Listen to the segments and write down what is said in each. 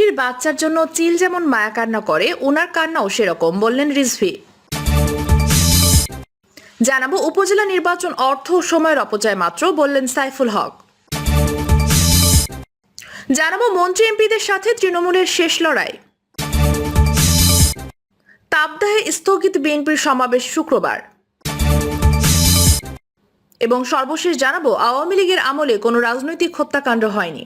মুরগির বাচ্চার জন্য চিল যেমন মায়া কান্না করে, ওনার কান্নাও সেরকম, বললেন রিজভী। জানাবো উপজেলা নির্বাচন অর্থ ও সময়ের অপচয় মাত্র, বললেন সাইফুল হক। জানাবো মন্ত্রী এমপিদের সাথে তৃণমূলের শেষ লড়াই। তাপদাহে স্থগিত বিএনপির সমাবেশ শুক্রবার। এবং সর্বশেষ জানাবো আওয়ামী লীগের আমলে কোনো রাজনৈতিক হত্যাকাণ্ড হয়নি।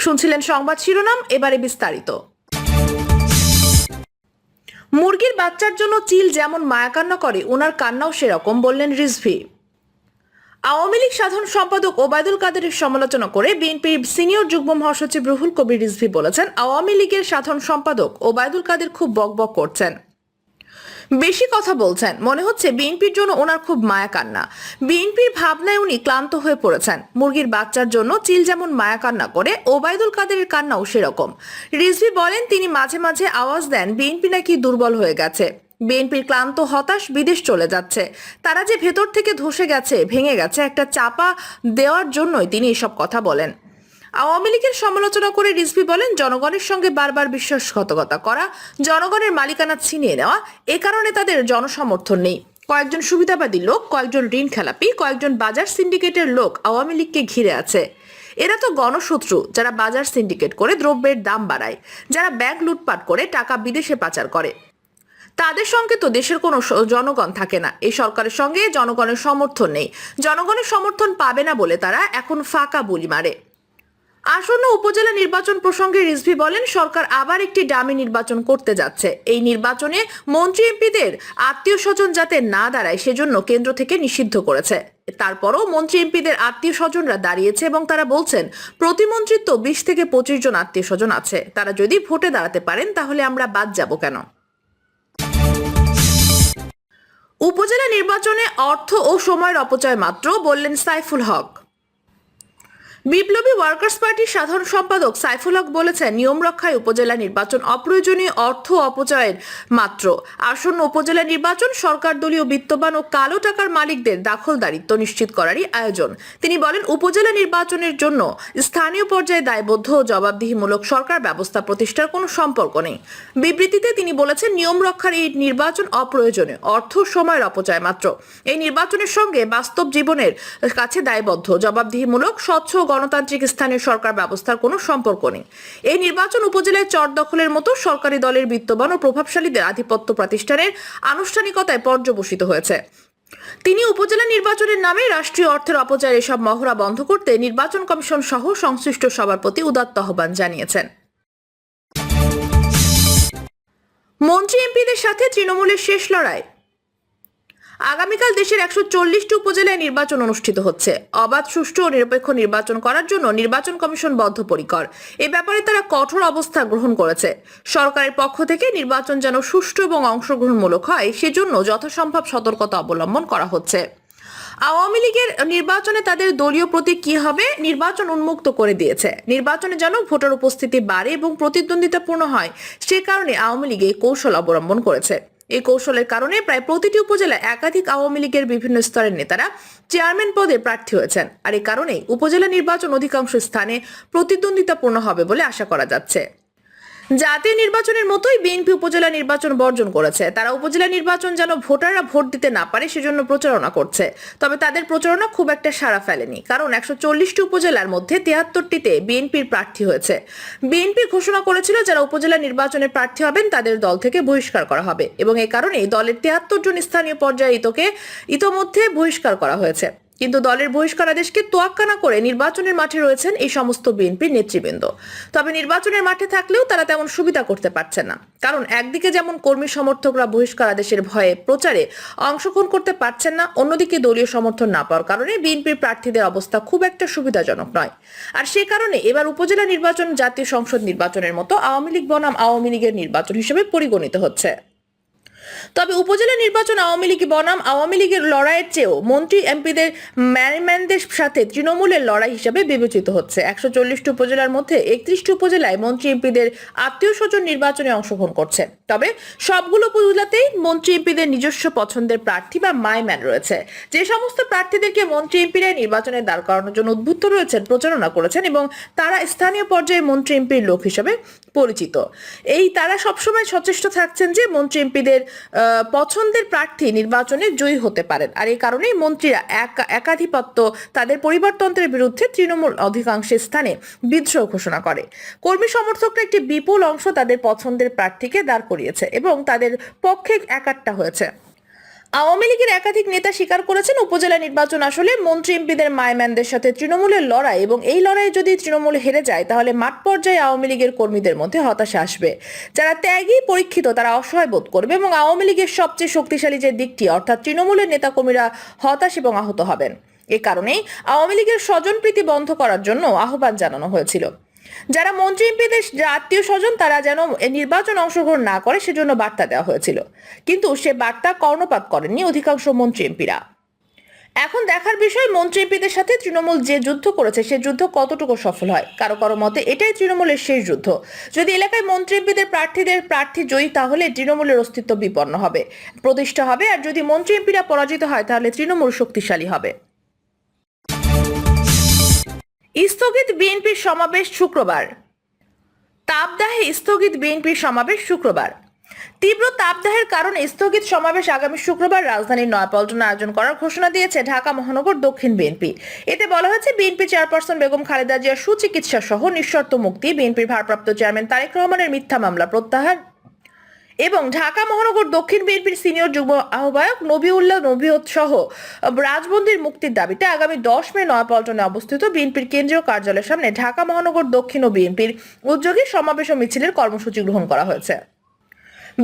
শুনছিলেন সংবাদ শিরোনাম, এবারে বিস্তারিত। মুরগির বাচ্চার জন্য চিল যেমন মায়া কান্না করে, ওনার কান্নাও সেরকম, বললেন রিজভী। আওয়ামী লীগ সাধারণ সম্পাদক ওবায়দুল কাদেরের সমালোচনা করে বিএনপির সিনিয়র যুগ্ম মহাসচিব রুহুল কবির রিজভী বলেছেন, আওয়ামী লীগের সাধারণ সম্পাদক ওবায়দুল কাদের খুব বকবক করছেন, বেশি কথা বলছেন, মনে হচ্ছে বিএনপির জন্য ওনার খুব মায়া কান্না। বিএনপির ভাবনায় উনি ক্লান্ত হয়ে পড়েছেন। মুরগির বাচ্চার জন্য চিল যেমন মায়া কান্না করে, ওবায়দুল কাদেরের কান্নাও সেরকম। রিজভী বলেন, তিনি মাঝে মাঝে আওয়াজ দেন বিএনপি নাকি দুর্বল হয়ে গেছে, বিএনপির ক্লান্ত হতাশ বিদেশ চলে যাচ্ছে, তারা যে ভেতর থেকে ধসে গেছে, ভেঙে গেছে, একটা চাপা দেওয়ার জন্যই তিনি এসব কথা বলেন। আওয়ামী লীগের সমালোচনা করে রিজভী বলেন, জনগণের সঙ্গে বারবার বিশ্বাসঘাতকতা করা, জনগণের মালিকানা ছিনিয়ে নেওয়া, এ কারণে তাদের জনসমর্থন নেই। কয়েকজন সুবিধাবাদী লোক, কয়েকজন ঋণ খেলাপি, কয়েকজন বাজার সিন্ডিকেটের লোক আওয়ামী লীগকে ঘিরে আছে। এরা তো গণশত্রু, যারা বাজার সিন্ডিকেট করে দ্রব্যের দাম বাড়ায়, যারা ব্যাংক লুটপাট করে টাকা বিদেশে পাচার করে। তাদের সঙ্গে তো দেশের কোনো জনগণ থাকে না। এই সরকারের সঙ্গে জনগণের সমর্থন নেই, জনগণের সমর্থন পাবে না বলে তারা এখন ফাঁকা বুলি মারে। আসন্ন উপজেলা নির্বাচন প্রসঙ্গে রিজভী বলেন, সরকার আবার একটি ডামি নির্বাচন করতে যাচ্ছে। এই নির্বাচনে মন্ত্রী এমপিদের আত্মীয় স্বজন যাতে না দাঁড়ায় সেজন্য কেন্দ্র থেকে নিষিদ্ধ করেছে। তারপরও মন্ত্রী এমপিদের আত্মীয় স্বজনরা দাঁড়িয়েছে এবং তারা বলছেন, প্রতিমন্ত্রীর তো 20 থেকে 25 জন আত্মীয় স্বজন আছে, তারা যদি ভোটে দাঁড়াতে পারেন তাহলে আমরা বাদ যাব কেন? উপজেলা নির্বাচনে অর্থ ও সময়ের অপচয় মাত্র, বললেন সাইফুল হক। বিপ্লবী ওয়ার্কার্স পার্টির সাধারণ সম্পাদক সাইফুল হক বলেছেন, নিয়ম রক্ষায় উপজেলা নির্বাচন অপ্রয়োজনীয় অর্থ অপচয়ের মাত্র। আসন্ন উপজেলা নির্বাচন সরকার দলীয় বিত্তবান ও কালো টাকার মালিকদের দখলদারিত্ব নিশ্চিত করারই আয়োজন। তিনি বলেন, উপজেলা নির্বাচনের জন্য স্থানীয় পর্যায়ে দায়বদ্ধ ও জবাবদিহিমূলক সরকার ব্যবস্থা প্রতিষ্ঠার কোনো সম্পর্ক নেই। বিবৃতিতে তিনি বলেছেন, নিয়ম রক্ষার এই নির্বাচন অপ্রয়োজনীয়, অর্থ সময়ের অপচয় মাত্র। এই নির্বাচনের সঙ্গে বাস্তব জীবনের কাছে দায়বদ্ধ, জবাবদিহিমূলক, স্বচ্ছ গণতান্ত্রিক স্থানীয় সরকার ব্যবস্থার কোনো সম্পর্ক নেই। এই নির্বাচন উপজেলায় চর দখলের মতো সরকারি দলের বিত্তবান ও প্রভাবশালীদের আধিপত্য প্রতিষ্ঠানের আনুষ্ঠানিকতায় পর্যবসিত হয়েছে। তিনি উপজেলা নির্বাচনের নামে রাষ্ট্রীয় অর্থের অপচয়ের এসব মহড়া বন্ধ করতে নির্বাচন কমিশন সহ সংশ্লিষ্ট সবার প্রতি উদাত্ত আহ্বান জানিয়েছেন। মন্ত্রী এমপিদের সাথে তৃণমূলের শেষ লড়াই। আগামীকাল দেশের 140টি উপজেলায় নির্বাচন অনুষ্ঠিত হচ্ছে। অবাধ, সুষ্ঠু ও নিরপেক্ষ নির্বাচন করার জন্য নির্বাচন কমিশন বদ্ধপরিকর। এ ব্যাপারে তারা কঠোর অবস্থা গ্রহণ করেছে। সরকারের পক্ষ থেকে নির্বাচন যেন সুষ্ঠু এবং অংশগ্রহণমূলক হয় সেজন্য যথাসম্ভব সতর্কতা অবলম্বন করা হচ্ছে। আওয়ামী লীগের নির্বাচনে তাদের দলীয় প্রতীক কি হবে নির্বাচন উন্মুক্ত করে দিয়েছে। নির্বাচনে যেন ভোটার উপস্থিতি বাড়ে এবং প্রতিদ্বন্দ্বিতাপূর্ণ হয়, সে কারণে আওয়ামী লীগ এই কৌশল অবলম্বন করেছে। এই কৌশলের কারণে প্রায় প্রতিটি উপজেলায় একাধিক আওয়ামী লীগের বিভিন্ন স্তরের নেতারা চেয়ারম্যান পদে প্রার্থী হয়েছেন। আর এই কারণেই উপজেলা নির্বাচন অধিকাংশ স্থানে প্রতিদ্বন্দ্বিতাপূর্ণ হবে বলে আশা করা যাচ্ছে। জাতীয় নির্বাচনের মতোই বিএনপি উপজেলা নির্বাচন বর্জন করেছে। তারা উপজেলা নির্বাচন যেন ভোটাররা ভোট দিতে না পারে সেজন্য প্রচারণা করছে। তবে তাদের প্রচারণা খুব একটা সাড়া ফেলেনি, কারণ 140টি উপজেলার মধ্যে 73টিতে বিএনপির প্রার্থী হয়েছে। বিএনপি ঘোষণা করেছিল, যারা উপজেলা নির্বাচনে প্রার্থী হবেন তাদের দল থেকে বহিষ্কার করা হবে এবং এই কারণেই দলের 73 জন স্থানীয় পর্যায়ে ইতোমধ্যে বহিষ্কার করা হয়েছে। কিন্তু দলের বহিষ্কারাদেশকে তোয়াক্কা না করে নির্বাচনের মাঠে রয়েছেন এই সমস্ত বিএনপির নেতৃবৃন্দ। তবে নির্বাচনের মাঠে থাকলেও তারা তেমন সুবিধা করতে পারছেন না, কারণ একদিকে যেমন কর্মী সমর্থকরা বহিষ্কারাদেশের ভয়ে প্রচারে অংশগ্রহণ করতে পারছেন না, অন্যদিকে দলীয় সমর্থন না পাওয়ার কারণে বিএনপির প্রার্থীদের অবস্থা খুব একটা সুবিধাজনক নয়। আর সে কারণে এবার উপজেলা নির্বাচন জাতীয় সংসদ নির্বাচনের মতো আওয়ামী লীগ বনাম আওয়ামী লীগের নির্বাচন হিসেবে পরিগণিত হচ্ছে। তবে উপজেলা নির্বাচন আওয়ামী লীগ বনাম আওয়ামী লীগের লড়াইয়ের চেয়েও মন্ত্রী এমপিদের ম্যানেজমেন্টদের সাথে তৃণমূলের লড়াই হিসেবে বিবেচিত হচ্ছে। 140টি উপজেলার মধ্যে 31টি উপজেলায় মন্ত্রী এমপিদের আত্মীয় স্বজন নির্বাচনে অংশগ্রহণ করছে। তবে সবগুলো উপজেলাতেই মন্ত্রী এমপিদের নিজস্ব পছন্দের প্রার্থী বা মাইম্যান রয়েছে। যে সমস্ত প্রার্থীদেরকে মন্ত্রী এমপিরা নির্বাচনে দাঁড় করানোর জন্য উদ্বুদ্ধ রয়েছেন, প্রচারণা করেছেন এবং তারা স্থানীয় পর্যায়ে মন্ত্রী এমপির লোক হিসেবে পরিচিত। তারা সবসময় সচেষ্ট থাকছেন যে মন্ত্রী এমপিদের পছন্দের প্রার্থী নির্বাচনে জয়ী হতে পারেন। আর এই কারণেই মন্ত্রীরা একাধিপত্য তাদের পরিবারতন্ত্রের বিরুদ্ধে তৃণমূল অধিকাংশ স্থানে বিদ্রোহ ঘোষণা করে। কর্মী সমর্থকরা একটি বিপুল অংশ তাদের পছন্দের প্রার্থীকে দাঁড় করিয়েছে এবং তাদের পক্ষে একাট্টা হয়েছে। আওয়ামী লীগের একাধিক নেতা স্বীকার করেছেন উপজেলা নির্বাচন আসলে মন্ত্রী এমপিদের মাইম্যানদের সাথে তৃণমূলের লড়াই এবং এই লড়াইয়ে যদি তৃণমূল হেরে যায় তাহলে মাঠ পর্যায়ে আওয়ামী লীগের কর্মীদের মধ্যে হতাশা আসবে। যারা ত্যাগী পরীক্ষিত তারা অসহায় বোধ করবে এবং আওয়ামী লীগের সবচেয়ে শক্তিশালী যে দিকটি অর্থাৎ তৃণমূলের নেতাকর্মীরা হতাশ এবং আহত হবেন। এ কারণেই আওয়ামী লীগের স্বজনপ্রীতি বন্ধ করার জন্য আহ্বান জানানো হয়েছিল। যারা মন্ত্রী এমপিদের আত্মীয় স্বজন তারা যেন নির্বাচন অংশগ্রহণ না করে সেজন্য বার্তা দেওয়া হয়েছিল, কিন্তু সে বার্তা কর্ণপাত করেননি অধিকাংশ মন্ত্রী এমপিরা। এখন দেখার বিষয় মন্ত্রী এমপিদের সাথে তৃণমূল যে যুদ্ধ করেছে সে যুদ্ধ কতটুকু সফল হয়। কারো কারো মতে এটাই তৃণমূলের শেষ যুদ্ধ। যদি এলাকায় মন্ত্রী এমপিদের প্রার্থী জয়ী তাহলে তৃণমূলের অস্তিত্ব বিপন্ন হবে, প্রতিষ্ঠা হবে। আর যদি মন্ত্রী এমপিরা পরাজিত হয় তাহলে তৃণমূল শক্তিশালী হবে। স্থগিত বিএনপির সমাবেশ শুক্রবার। তাপদাহে স্থগিত বিএনপির সমাবেশ শুক্রবার। তীব্র তাপদাহের কারণে স্থগিত সমাবেশ আগামী শুক্রবার রাজধানীর নয়াপল্টনে আয়োজন করার ঘোষণা দিয়েছে ঢাকা মহানগর দক্ষিণ বিএনপি। এতে বলা হয়েছে বিএনপি চেয়ারপারসন বেগম খালেদা জিয়ার সুচিকিৎসা সহ নিঃশর্ত মুক্তি, বিএনপির ভারপ্রাপ্ত চেয়ারম্যান তারেক রহমানের মিথ্যা মামলা প্রত্যাহার এবং ঢাকা মহানগর দক্ষিণ বিএনপির সিনিয়র যুগ্ম আহ্বায়ক নবিউল্লাহ নবিয়ত সহ রাজবন্দির মুক্তির দাবিতে আগামী 10 মে নয়াপল্টনে অবস্থিত বিএনপির কেন্দ্রীয় কার্যালয়ের সামনে ঢাকা মহানগর দক্ষিণ ও বিএনপির উদ্যোগে সমাবেশ ও মিছিলের কর্মসূচি গ্রহণ করা হয়েছে।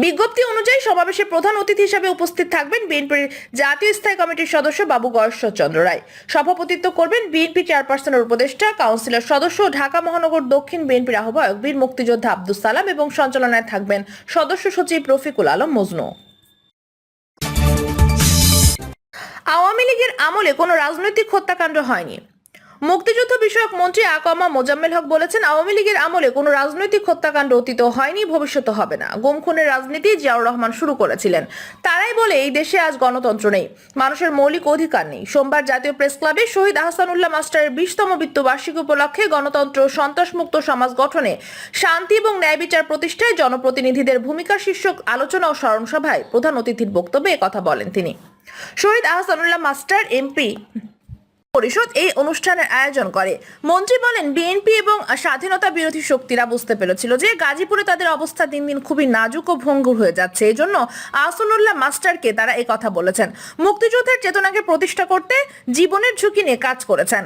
বিজ্ঞপ্তি অনুযায়ী সমাবেশে প্রধান অতিথি হিসেবে উপস্থিত থাকবেন বিএনপির জাতীয় স্থায়ী কমিটির সদস্য বাবু গয়েশ্বর চন্দ্র রায়। সভাপতিত্ব করবেন বিএনপি চেয়ারপারসনের উপদেষ্টা, কাউন্সিলর সদস্য, ঢাকা মহানগর দক্ষিণ বিএনপির আহ্বায়ক বীর মুক্তিযোদ্ধা আব্দুস সালাম এবং সঞ্চালনায় থাকবেন সদস্য সচিব রফিকুল আলম মজনু। আওয়ামী লীগের আমলে কোনো রাজনৈতিক হত্যাকাণ্ড হয়নি। মুক্তিযুদ্ধ বিষয়ক মন্ত্রী আকমা মোজাম্মেল হক বলেছেন, আওয়ামী লীগের আমলে কোনো রাজনৈতিক হত্যাকাণ্ড অতীত হয়নি, ভবিষ্যতে হবে না। গুম খুনের রাজনীতি জিয়াউর রহমান শুরু করেছিলেন। তারাই বলে এই দেশে আজ গণতন্ত্র নেই, মানুষের মৌলিক অধিকার নেই। সোমবার জাতীয় প্রেস ক্লাবে শহীদ আহসানুল্লাহ মাস্টারের 20তম মৃত্যুবার্ষিকী উপলক্ষে গণতন্ত্র, সন্ত্রাসমুক্ত সমাজ গঠনে, শান্তি এবং ন্যায় বিচার প্রতিষ্ঠায় জনপ্রতিনিধিদের ভূমিকা শীর্ষক আলোচনা ও স্মরণ সভায় প্রধান অতিথির বক্তব্যে একথা বলেন তিনি। শহীদ আহসানুল্লাহ মাস্টার এমপি পরিষদ এই অনুষ্ঠানের আয়োজন করে। মন্ত্রী বলেন, বিএনপি এবং স্বাধীনতা বিরোধী শক্তিরা বুঝতে পেরেছিল যে গাজীপুরে তাদের অবস্থা দিন দিন খুবই নাজুক ও ভঙ্গুর হয়ে যাচ্ছে। এই জন্য আহসানুল্লাহ মাস্টারকে তারা এই কথা বলেছেন। মুক্তিযুদ্ধের চেতনাকে প্রতিষ্ঠা করতে জীবনের ঝুঁকি নিয়ে কাজ করেছেন।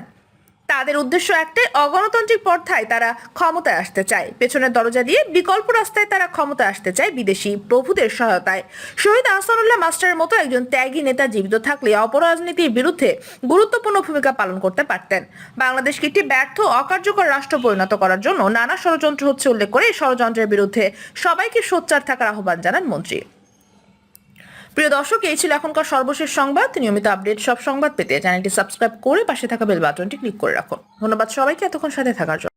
তাদের উদ্দেশ্য একটাই, অগণতান্ত্রিক পন্থায় তারা ক্ষমতায় আসতে চায়, পেছনের দরজা দিয়ে বিকল্প রাস্তায় তারা ক্ষমতায় আসতে চায় বিদেশি প্রভুদের সহায়তায়। শহীদ আহসানুল্লাহ মাস্টারের মতো একজন ত্যাগী নেতা জীবিত থাকলে অপরাজনীতির বিরুদ্ধে গুরুত্বপূর্ণ ভূমিকা পালন করতে পারতেন। বাংলাদেশকে একটি ব্যর্থ অকার্যকর রাষ্ট্র পরিণত করার জন্য নানা ষড়যন্ত্র হচ্ছে উল্লেখ করে ষড়যন্ত্রের বিরুদ্ধে সবাইকে সোচ্চার থাকার আহ্বান জানান মন্ত্রী। প্রিয় দর্শক, এই ছিল এখনকার সর্বশেষ সংবাদ। নিয়মিত আপডেট সব সংবাদ পেতে চ্যানেলটি সাবস্ক্রাইব করে পাশে থাকা বেল বাটনটি ক্লিক করে রাখুন। ধন্যবাদ সবাইকে এতক্ষণ সাথে থাকার জন্য।